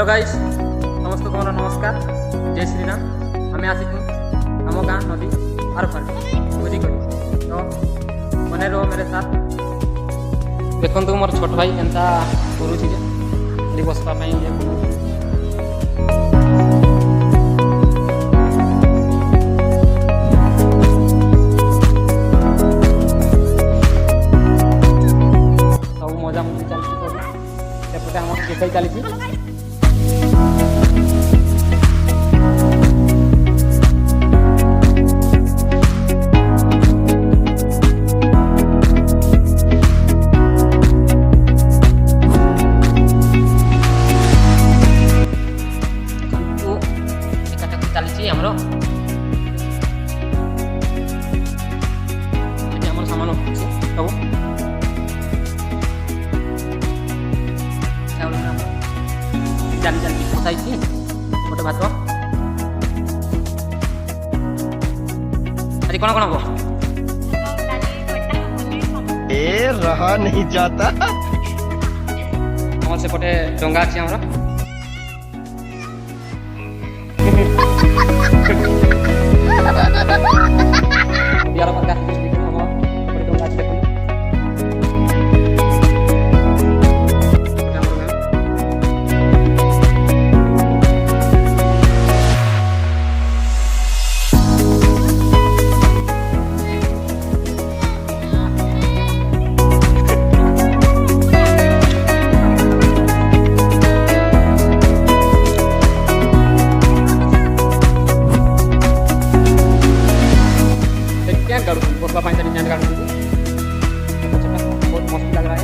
Hello guys समस्त को नमस्कार जय श्री राम आम आसीचु आम गाँ नदी आर पार बुझी कर तो बने रहो मेरे साथ देखु मोर छोट भाई केनता करुँचे बसवाई सब मजा मस्ती चलती सेपटे आम देखा चली चली आमर सामान सब चली चली बसाई गोटे भात आज कौन कौन हम रहा नहीं जाता आम सेपटे डंगा अच्छी आमर बिहार सरकार बसवा पानी टेंट गाड़ बहुत मस्त लग रहा है।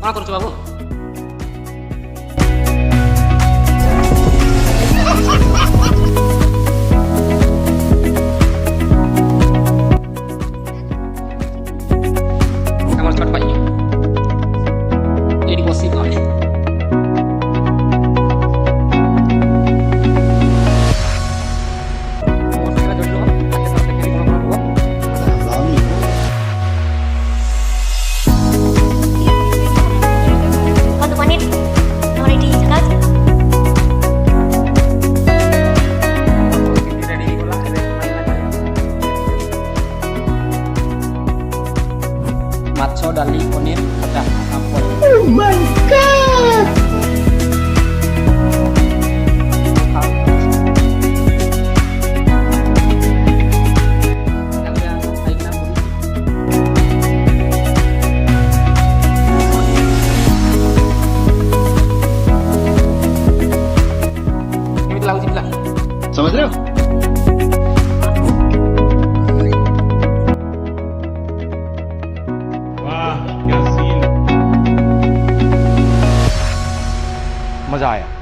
क्या करुच बाबू हमारे छोट भाई ये बसी माछ डाली पनीर खटा पापड़ Oh my God! समझ रहे हो? मजा आया।